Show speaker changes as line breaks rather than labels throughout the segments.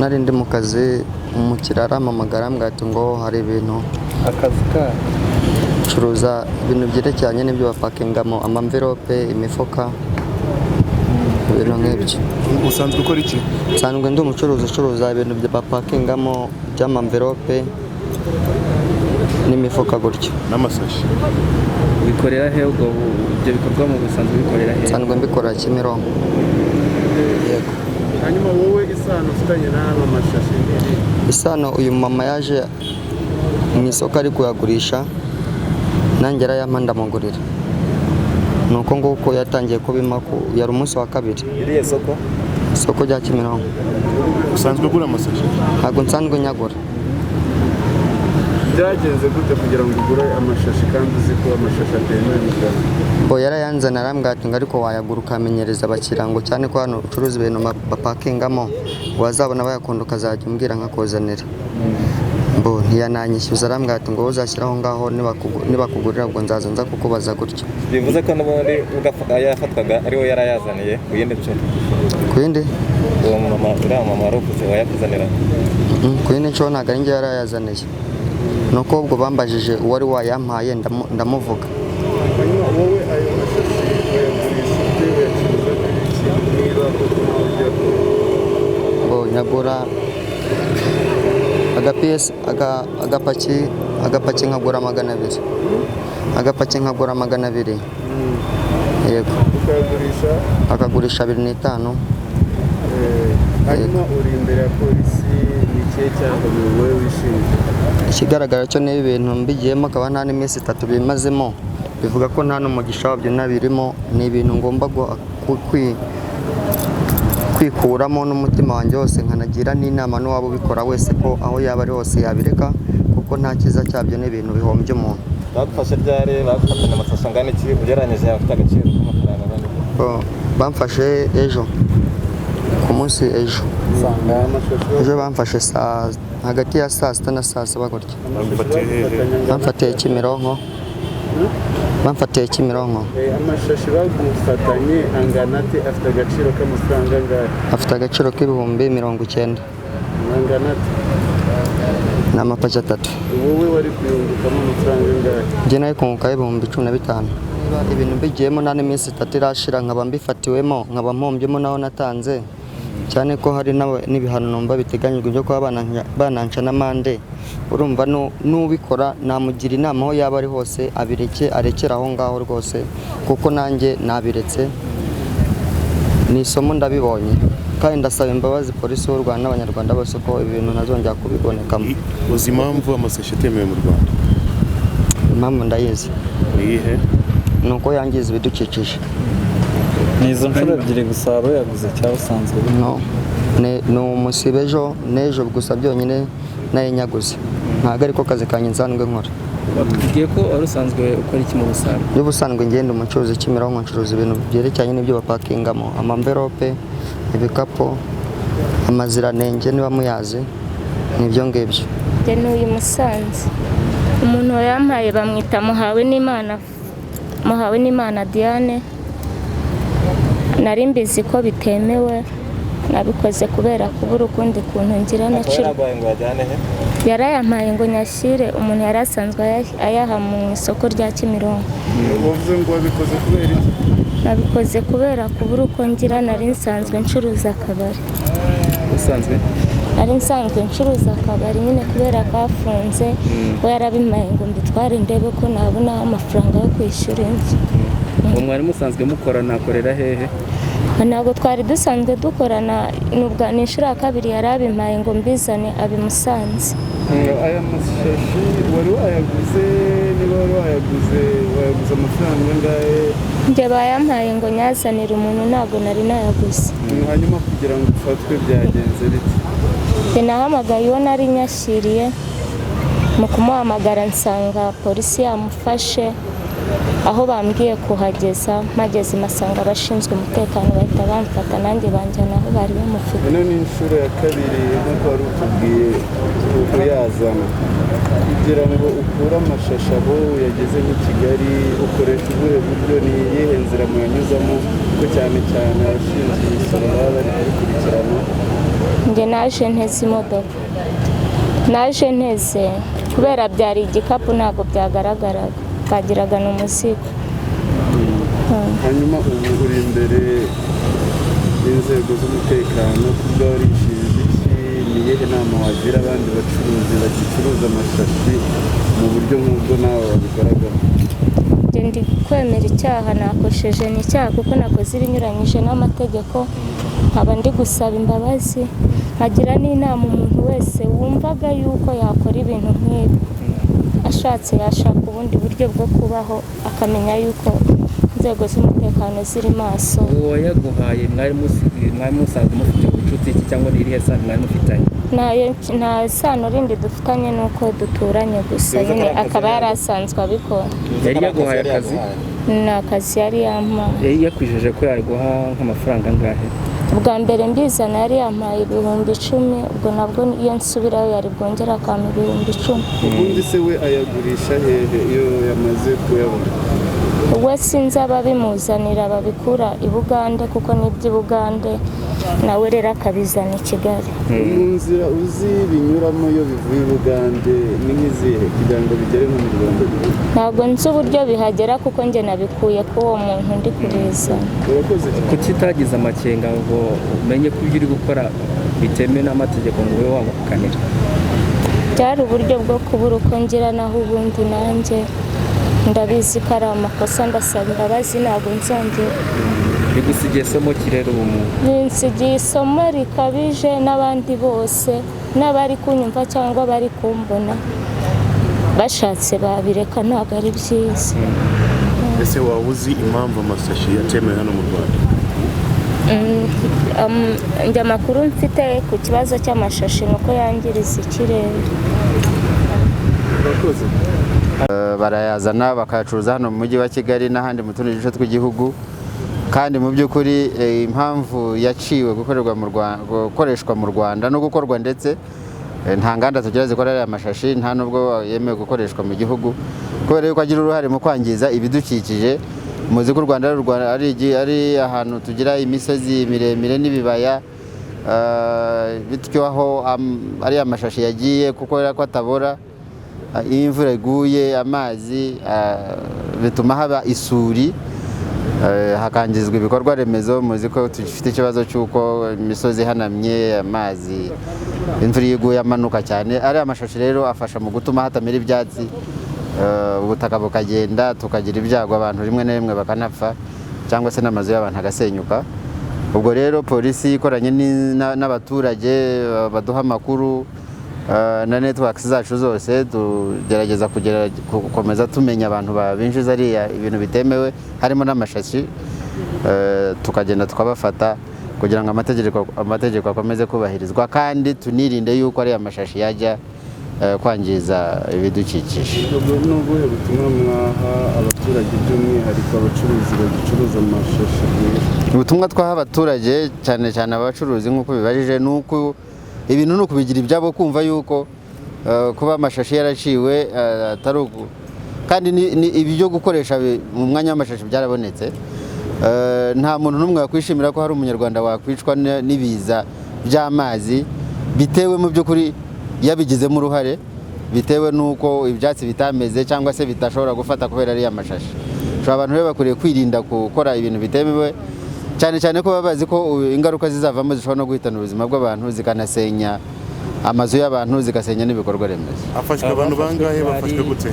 nari ndi mu kazi umukirara amamagara mbwati ngo hari ibintu
akazi ka
gucuruza ibintu byerekeranye n'ibyo bapakingamo amamverope imifuka ibintu nk'ibyo.
Usanzwe ukora iki?
Nsanzwe ndi umucuruzi ucuruza ibintu bya bapakingamo by'amamverope n'imifuka gutyo
n'amasashe.
Bikorera he ubwo ibyo bikorwa mu busanzwe bikorera he?
Nsanzwe mbikora Kimironko. Yego.
Hanyuma wowe isano ufitanye n'aba masashe n'iri?
Isano uyu mama yaje mu isoko ari kuyagurisha nanjye arayampa ndamugurira. Nuko nguko yatangiye kubima ko yari umunsi wa kabiri.
Iriye soko?
Isoko rya Kimironko.
Usanzwe ugura amasashe?
Ntabwo nsanzwe nyagura.
Byagenze gute kugira ngo ugure amashashi kandi uzi ko amashashi atemewe mu Rwanda?
Bo yarayanzana arambwira ngo ariko wayagura ukamenyereza abakirango cyane ko hano ucuruza ibintu bapakingamo wazabona bayakunda ukazajya umbwira nkakuzanira. Bo ntiyananyishyuza arambwira ngo uzashyiraho ngaho nibakugurira ubwo nzaza nza kukubaza gutyo.
Bivuze ko n'ubundi yafatwaga ariwe yarayazaniye ku yindi nshuro?
Ku yindi?
Uwo mama uriya mama warukuze wayakuzanira?
Ku yindi nshuro ntabwo ari njye yarayazaniye. Nuko ubwo bambajije uwari wayampaye ndamuvuga.
Hanyuma wowe ayo mashashi wayagurisha ute uyacuruza iki niba
bo nyagura agapaki nkagura 200. Agapaki nkagura 200. Yego.
Ukayagurisha?
Akagurisha 2,500.
Hanyuma uri imbere ya polisi n'ikihe cyangwa wowe wishimye?
Ikigaragara cyo ni ibintu mbigiyemo akaba nta n'iminsi 3 bimazemo bivuga ko nta n'umugisha wabyo nabirimo ni ibintu ngomba kwikuramo n'umutima wanjye wose nkanagira n'inama n'uwaba ubikora wese ko aho yaba ari hose yabireka kuko nta kiza cyabyo n'ibintu bihombye umuntu.
Bagufashe ryari bagufatanya amasashe angana iki ugereranyije afite agaciro k'amafaranga angana iki?
Bamfashe ejo ku munsi ejo bamfashe hagati ya saa 6 na saa 7 gutya. Bamfatiye Kimironko.
Amashashi bagufatanye angana ate afite agaciro k'amafaranga angahe?
Afite agaciro k'ibihumbi 90.
Angana ate?
Ni amapaki 3.
Wowe wari kuyungukamo amafaranga angahe?
Njye nayo kunguka ibihumbi 15. Ibintu mbigiyemo nta n'iminsi 3 irashira nkaba mbifatiwemo nkaba mpombyemo naho natanze cyane ko hari n'ibihano numva biteganyijwe byo kuba bananca n'amande. Urumva n'ubikora namugira inama aho yaba ari hose arekera aho ngaho rwose kuko nanjye nabiretse ni isomo ndabibonye kandi ndasaba imbabazi polisi y'u Rwanda n'abanyarwanda bose ko ibintu nazongera kubibonekamo.
Uzi impamvu amasashe atemewe mu Rwanda?
Impamvu ndayizi.
Iyihe?
Nuko yangiza ibidukikije.
Nizo nshuro ebyiri gusa yaguze cyangwa usanzwe?
No. Ni umusibe ejo n'ejo gusa byonyine nayenyaguze. Ntabwo ariko kazi kanjye nsanzwe nkora.
Ugiye ko wari usanzwe ukora iki mu busanzwe?
Y'ubusanzwe ngenda umucuruzi Kimironko ncuruza ibintu byerekeranye n'ibyo bapakingamo amamverope ibikapo amaziranenge niba muyazi nibyo ngibyo.
Njye n'uyu Musanze umuntu yampaye bamwita muhawe n'Imana Diane. Nari mbizi ko bitemewe nabikoze kubera kubura ukundi kuntu ngira naciro. Yarayampaye ngo nyashyire umuntu yari asanzwe ayaha mu isoko rya Kimironko.
Uvuze ngo wabikoze kubera iki?
Nabikoze kubera kubura uko ngira nari nsanzwe ncuruza akabari.
Usanzwe?
Nari nsanzwe ncuruza akabari nyine kubera kafunze we yarabimpaye ngo mbitware ndebe ko nabona amafaranga yo kwishyura inzu.
Mwari musanzwe mukorana akorera hehe?
Ntabwo twari dusanzwe dukorana nubwo ni inshuro ya kabiri yarabimpaye ngo mbizane abimusanze.
Aya mashashi wari wayaguze niba wari wayaguze amafaranga angahe?
Njye bayampaye ngo nyazanire umuntu ntabwo nari nayaguze.
Hanyuma kugira ngo ufatwe byagenze bite?
Njye nahamagaye uwo nari nyashyiriye mu kumuhamagara nsanga polisi yamufashe aho bambwiye kuhageza mpageze masanga abashinzwe umutekano bahita bamfata nanjye banjyana aho bari bamufite.
Ino ni inshuro ya kabiri nk'uko wari utubwiye kuyazana kugira ngo ukure amashashi aho yageze muri Kigali ukoresha ubuhe buryo ni iyihe nzira muyanyuzamo ko cyane abashinzwe imisoro baba bari kubikurikirana
njye naje nteze imodoka, naje nteze kubera byari igikapu ntabwo byagaragaraga, bagiraga n'umuzigo.
Hanyuma ubu uri imbere y'inzego z'umutekano, kubwa warishije iki, ni iyihe nama wagira abandi bacuruzi bagicuruza amashashi mu buryo nk'ubwo nawe wabigaragara?
Njye ndi kwemera icyaha nakosheje, ni icyaha kuko nakoze ibinyuranyije n'amategeko, nkaba ndi gusaba imbabazi, nkagira n'inama umuntu wese wumvaga yuko yakora ibintu nk'ibi, ashatse yashaka ubundi buryo bwo kubaho, akamenya yuko inzego z'umutekano ziri maso.
uwo yaguhaye mwari musanzwe mufite ubucuti iki cyangwa ni irihe sano mwari mufitanye?
Nta sano rindi dufitanye nuko duturanye gusa, nyine akaba yari asanzwe abikora.
Yari yaguhaye akazi?
Ni akazi yari yampaye.
Yari yakwijeje ko yaguha nk'amafaranga angahe?
Ubwa mbere mbizana yari yampaye 10,000, ubwo nabwo iyo nsubirayo yari bwongera akampa 10,000.
Ubundi se we ayagurisha hehe iyo yamaze kuyabona?
We sinzi ababimuzanira babikura i Bugande kuko n'iby'i Bugande, nawe rero akabizana i Kigali.
Mu nzira uzi binyuramo iyo bivuye i Bugande ni nk'izihe kugira ngo bigere no mu Rwanda?
Ntabwo nzi uburyo bihagera kuko njye nabikuye ku uwo muntu ndi kubizana.
Kuki utagize amakenga ngo umenye ko ibyo uri gukora bitemewe n'amategeko ngo ube wamukanira?
Byari uburyo bwo kubura uko ngira, naho ubundi nanjye ndabizi ko ari amakosa, ndasaba imbabazi, ntabwo nzongera.
Bigusigiye isomo ki rero ubu muntu?
Binsigiye isomo rikabije, n'abandi bose n'abari kunyumva cyangwa bari kumbona bashatse babireka, ntabwo ari byiza.
Ese waba uzi impamvu amasashi yatemewe hano mu Rwanda?
Njye amakuru mfite ku kibazo cy'amashashi ni uko yangiriza ikirere.
Barayazana bakayacuruza hano mu mujyi wa Kigali n'ahandi mu tundi duce tw'igihugu, kandi mu by'ukuri impamvu yaciwe gukoreshwa mu Rwanda no gukorwa, ndetse nta nganda tugira zikora aya mashashi, nta nubwo yemewe gukoreshwa mu gihugu, kubera yuko agira uruhare mu kwangiza ibidukikije. Muzi ko u Rwanda ari ahantu tugira imisozi miremire n'ibibaya, bityo aho ari amashashi yagiye kuko ko atabora, iyo imvura iguye amazi bituma haba isuri, hakangizwa ibikorwa remezo. Muzi ko dufite ikibazo cy'uko imisozi ihanamye, amazi imvura iyo iguye amanuka cyane. Ari amashashi rero afasha mu gutuma hatamera ibyatsi, ubutaka bukagenda, tukagira ibyago, abantu rimwe na rimwe bakanapfa, cyangwa se n'amazu y'abantu agasenyuka. Ubwo rero polisi ikoranye n'abaturage baduha amakuru na networks zacu zose, tugerageza gukomeza tumenya abantu binjiza ariya ibintu bitemewe harimo n'amashashi, tukagenda tukabafata kugira ngo amategeko akomeze kubahirizwa, kandi tunirinde yuko ari amashashi yajya kwangiza ibidukikije.
N'ubuhe butumwa mwaha abaturage by'umwihariko abacuruzi bagicuruza amashashi?
Ubutumwa twaha abaturage cyane cyane abacuruzi nk'uko bibajije, nuko ibintu ni ukubigira ibyabo, kumva yuko kuba amashashi yaraciwe atari uko, kandi ibi byo gukoresha mu mwanya w'amashashi byarabonetse. Nta muntu n'umwe wakwishimira ko hari umunyarwanda wakwicwa n'ibiza by'amazi bitewe mu by'ukuri yabigizemo uruhare, bitewe n'uko ibyatsi bitameze cyangwa se bitashobora gufata kubera ari amashashi. Abantu rero bakwiriye kwirinda gukora ibintu bitemewe, cyane cyane ko baba bazi ko ingaruka zizavamo zishobora no guhitana ubuzima bw'abantu, zikanasenya amazu y'abantu, zigasenya n'ibikorwa remezo.
Hafashwe abantu bangahe? Bafashwe gute?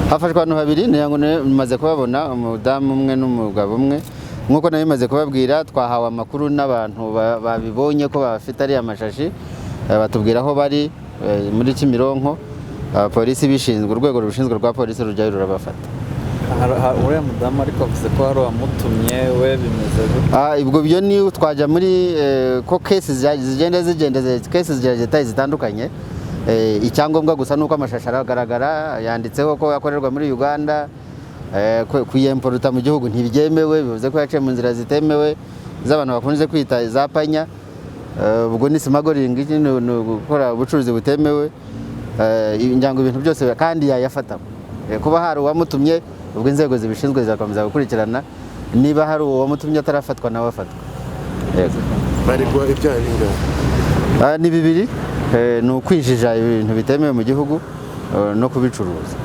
Hafashwe abantu 2, maze kubabona, umudamu umwe n'umugabo umwe. Nk'uko nayo maze kubabwira, twahawe amakuru n'abantu babibonye ko bafite ari amashashi, batubwira aho bari muri Kimironko. Polisi bishinzwe, urwego rubishinzwe rwa polisi rujyayo rurabafata.
Uriya mudamu ariko avuze ko hari uwamutumye, we bimeze gute?
Ibwo byo ni twajya muri ko cases zigira details zitandukanye. Icyangombwa gusa nuko amashashi aragaragara, yanditseho ko yakorerwa muri Uganda, kuyemporuta mu gihugu ntibyemewe, bivuze ko yaciye mu nzira zitemewe z'abantu bakunze kwita za panya. Ubwo ni smuggling, ni gukora ubucuruzi butemewe, injango ibintu byose kandi yayafata. Kuba hari uwamutumye, ubwo inzego zibishinzwe zizakomeza gukurikirana, niba hari uwamutumye atarafatwa nawe afatwa.
Baregwa ibyaha bingahe?
Ni bibiri, ni ukwinjija ibintu bitemewe mu gihugu no kubicuruza.